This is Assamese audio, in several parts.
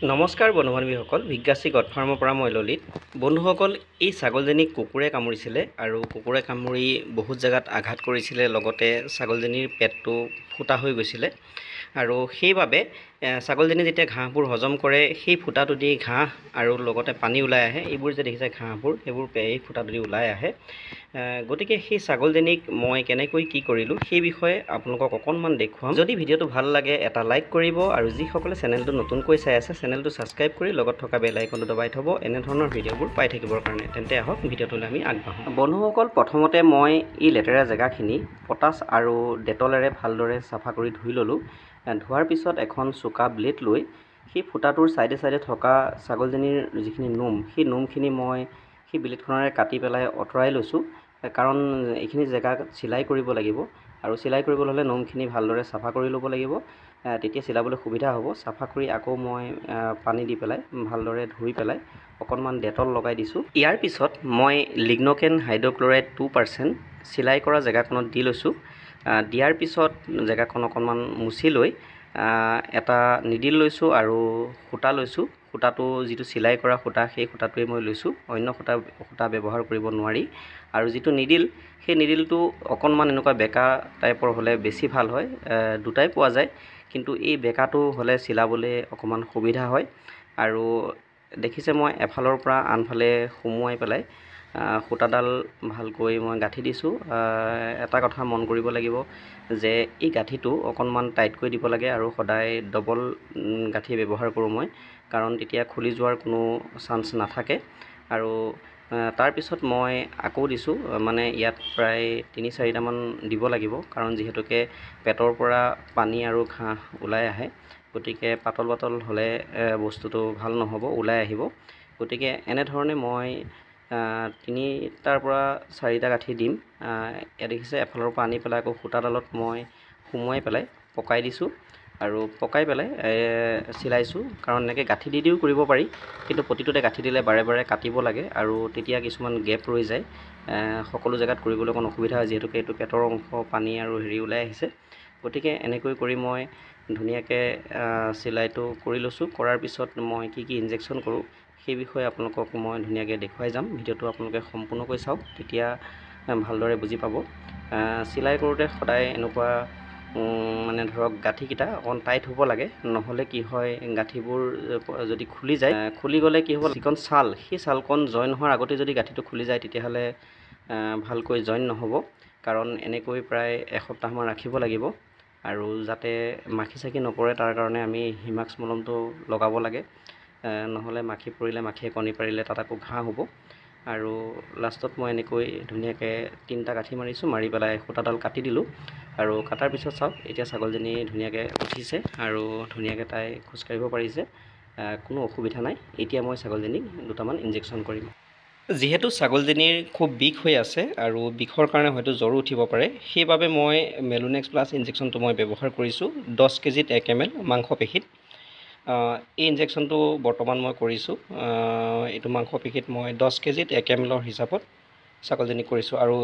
নমস্কাৰ বন্ধু-বান্ধৱীসকল, ভিজ্ঞাচি গড ফাৰ্মৰ পৰা মই ললিত। বন্ধুসকল, এই ছাগলজনীক কুকুৰে কামুৰিছিলে আৰু কুকুৰে কামুৰি বহুত জেগাত আঘাত কৰিছিলে, লগতে ছাগলজনীৰ পেটটো ফুটা হৈ গৈছিলে আৰু সেইবাবে ছাগলজনী যেতিয়া ঘাঁহবোৰ হজম কৰে সেই ফুটাটো দি ঘাঁহ আৰু লগতে পানী ওলাই আহে। এইবোৰ যে দেখিছে ঘাঁহবোৰ, সেইবোৰ এই ফুটাটো দি ওলাই আহে। গতিকে সেই ছাগলজনীক মই কেনেকৈ কি কৰিলোঁ সেই বিষয়ে আপোনালোকক অকণমান দেখুৱাম। যদি ভিডিঅ'টো ভাল লাগে এটা লাইক কৰিব আৰু যিসকলে চেনেলটো নতুনকৈ চাই আছে চেনেলটো ছাবস্ক্ৰাইব কৰি লগত থকা বেল আইকনটো দবাই থ'ব এনেধৰণৰ ভিডিঅ'বোৰ পাই থাকিবৰ কাৰণে। তেন্তে আহক ভিডিঅ'টোলৈ আমি আগবাঢ়োঁ। বন্ধুসকল, প্ৰথমতে মই এই লেতেৰা জেগাখিনি পটাছ আৰু ডেটলেৰে ভালদৰে চাফা কৰি ধুই ল'লোঁ। ধোৱাৰ পিছত এখন চোকা ব্লেড লৈ সেই ফুটাটোৰ চাইডে চাইডে থকা ছাগলজনীৰ যিখিনি নোম, সেই নোমখিনি মই সেই ব্লেডখনেৰে কাটি পেলাই আঁতৰাই লৈছোঁ, কাৰণ এইখিনি জেগা চিলাই কৰিব লাগিব আৰু চিলাই কৰিবলৈ হ'লে নোমখিনি ভালদৰে চাফা কৰি ল'ব লাগিব, তেতিয়া চিলাবলৈ সুবিধা হ'ব। চাফা কৰি আকৌ মই পানী দি পেলাই ভালদৰে ধুই পেলাই অকণমান ডেটল লগাই দিছোঁ। ইয়াৰ পিছত মই লিগ্নকেন হাইড্ৰক্লৰাইড 2% চিলাই কৰা জেগাখনত দি লৈছোঁ। দিয়াৰ পিছত জেগাখন অকণমান মুচি লৈ এটা নিডিল লৈছোঁ আৰু সূতা লৈছোঁ। সূতাটো যিটো চিলাই কৰা সূতা সেই সূতাটোৱে মই লৈছোঁ, অন্য সূতা ব্যৱহাৰ কৰিব নোৱাৰি। আৰু যিটো নিডিল, সেই নিডিলটো অকণমান এনেকুৱা বেকা টাইপৰ হ'লে বেছি ভাল হয়। দুটাই পোৱা যায়, কিন্তু এই বেকাটো হ'লে চিলাবলৈ অকণমান সুবিধা হয়। আৰু দেখিছে মই এফালৰ পৰা আনফালে সুমুৱাই পেলাই সূতাডাল ভালকৈ মই গাঁঠি দিছোঁ। এটা কথা মন কৰিব লাগিব যে এই গাঁঠিটো অকণমান টাইটকৈ দিব লাগে আৰু সদায় ডবল গাঁঠি ব্যৱহাৰ কৰোঁ মই, কাৰণ তেতিয়া খুলি যোৱাৰ কোনো চান্স নাথাকে। আৰু তাৰপিছত মই আকৌ দিছোঁ, মানে ইয়াত প্ৰায় 3-4টামান দিব লাগিব, কাৰণ যিহেতুকে পেটৰ পৰা পানী আৰু ঘাঁহ ওলাই আহে, গতিকে পাতল পাতল হ'লে বস্তুটো ভাল নহ'ব, ওলাই আহিব। গতিকে এনেধৰণে মই 3টাৰ পৰা 4টা গাঁঠি দিম। ইয়াত দেখিছে এফালৰ পৰা আনি পেলাই আকৌ সূতাডালত মই সুমুৱাই পেলাই পকাই দিছোঁ আৰু পকাই পেলাই চিলাইছোঁ, কাৰণ এনেকৈ গাঁঠি দিও কৰিব পাৰি, কিন্তু প্ৰতিটোতে গাঁঠি দিলে বাৰে বাৰে কাটিব লাগে আৰু তেতিয়া কিছুমান গেপ ৰৈ যায়। সকলো জেগাত কৰিবলৈ অকণ অসুবিধা হয়, যিহেতুকে এইটো পেটৰ অংশ পানী আৰু ওলাই আহিছে। গতিকে এনেকৈ কৰি মই ধুনীয়াকৈ চিলাইটো কৰি লৈছোঁ। কৰাৰ পিছত মই কি ইনজেকশ্যন কৰোঁ সেই বিষয়ে আপোনালোকক মই ধুনীয়াকৈ দেখুৱাই যাম। ভিডিঅ'টো আপোনালোকে সম্পূৰ্ণকৈ চাওক, তেতিয়া ভালদৰে বুজি পাব। চিলাই কৰোঁতে সদায় এনেকুৱা মানে ধৰক গাঁঠিকেইটা অকণ টাইট হ'ব লাগে, নহ'লে কি হয় গাঁঠিবোৰ যদি খুলি যায়, খুলি গ'লে কি হ'ব, যিকণ ছাল সেই ছালকণ জইন হোৱাৰ আগতে যদি গাঁঠিটো খুলি যায় তেতিয়াহ'লে ভালকৈ জইন নহ'ব। কাৰণ এনেকৈ প্ৰায় এসপ্তাহমান ৰাখিব লাগিব আৰু যাতে মাখি চাখি নপৰে তাৰ কাৰণে আমি হিমাক্স মলমটো লগাব লাগে, নহ'লে মাখি পৰিলে, মাখিয়ে কণী পাৰিলে তাত আকৌ ঘাঁহ হ'ব। আৰু লাষ্টত মই এনেকৈ ধুনীয়াকৈ 3টা গাঁঠি মাৰিছোঁ, মাৰি পেলাই সূতাডাল কাটি দিলোঁ। আৰু কাটাৰ পিছত চাওক, এতিয়া ছাগলজনী ধুনীয়াকৈ উঠিছে আৰু ধুনীয়াকৈ তাই খোজকাঢ়িব পাৰিছে, কোনো অসুবিধা নাই। এতিয়া মই ছাগলজনীক 2টামান ইনজেকশ্যন কৰিম। যিহেতু ছাগলজনীৰ খুব বিষ হৈ আছে আৰু বিষৰ কাৰণে হয়তো জ্বৰো উঠিব পাৰে, সেইবাবে মই মেলোনেক্স প্লাছ ইনজেকশ্যনটো মই ব্যৱহাৰ কৰিছোঁ 10 কেজিত 1 ml মাংসপেশীত। এই ইনজেকশ্যনটো বৰ্তমান মই কৰিছোঁ, এইটো মাংসপেশীত মই 10 কেজিত 1 ml হিচাপত ছাগলজনীক কৰিছোঁ। আৰু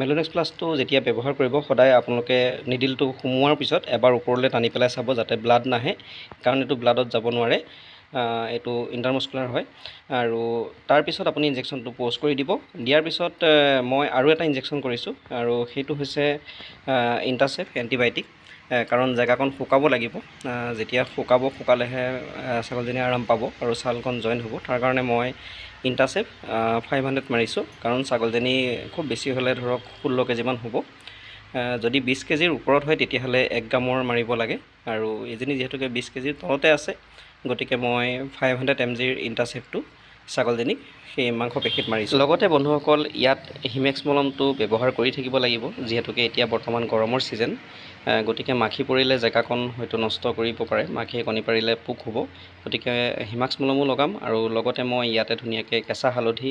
মেলোনেক্স প্লাছটো যেতিয়া ব্যৱহাৰ কৰিব, সদায় আপোনালোকে নিডিলটো সুমুওৱাৰ পিছত এবাৰ ওপৰলৈ টানি পেলাই চাব যাতে ব্লাড নাহে, কাৰণ এইটো ব্লাডত যাব নোৱাৰে, এইটো ইণ্টাৰমাস্কুলাৰ হয়। আৰু তাৰপিছত আপুনি ইনজেকশ্যনটো প'জ কৰি দিব। দিয়াৰ পিছত মই আৰু এটা ইনজেকশ্যন কৰিছোঁ, আৰু সেইটো হৈছে ইণ্টাছেপ এণ্টিবায়'টিক, কাৰণ জেগাকণ শুকাব লাগিব। যেতিয়া শুকালেহে ছাগলজনী আৰাম পাব আৰু ছালকণ জইন হ'ব। তাৰ কাৰণে মই ইণ্টাছেপ 500 মাৰিছোঁ, কাৰণ ছাগলজনী খুব বেছি হ'লে ধৰক 16 কেজিমান হ'ব। যদি 20 কেজিৰ ওপৰত হয় তেতিয়াহ'লে 1 গ্ৰামৰ মাৰিব লাগে, আৰু এজনী যিহেতুকে 20 কেজিৰ তলতে আছে, গতিকে মই 500 mgৰ ইণ্টাছেপটো ছাগলজনীক সেই মাংসপেশীত মাৰিছোঁ। লগতে বন্ধুসকল, ইয়াত হিমেক্স মলমটো ব্যৱহাৰ কৰি থাকিব লাগিব, যিহেতুকে এতিয়া বৰ্তমান গৰমৰ ছিজন, গতিকে মাখি পৰিলে জেগাকণ হয়তো নষ্ট কৰিব পাৰে, মাখিয়ে কণী পাৰিলে পোক হ'ব, গতিকে হিমাক্স মলমো লগাম। আৰু লগতে মই ইয়াতে ধুনীয়াকৈ কেঁচা হালধি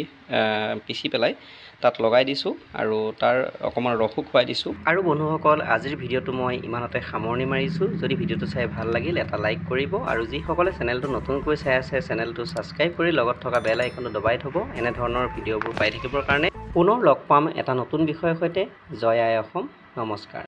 পিচি পেলাই তাত লগাই দিছোঁ আৰু তাৰ অকণমান ৰসো খুৱাই দিছোঁ। আৰু বন্ধুসকল, আজিৰ ভিডিঅ'টো মই ইমানতে সামৰণি মাৰিছোঁ। যদি ভিডিঅ'টো চাই ভাল লাগিল এটা লাইক কৰিব, আৰু যিসকলে চেনেলটো নতুনকৈ চাই আছে চেনেলটো ছাবস্ক্ৰাইব কৰি লগত থকা বেল আইকনটো দবাই থ'ব এনেধৰণৰ ভিডিঅ'বোৰ পাই থাকিবৰ কাৰণে। পুনৰ লগ পাম এটা নতুন বিষয়ৰ সৈতে। জয় আই অসম, নমস্কাৰ।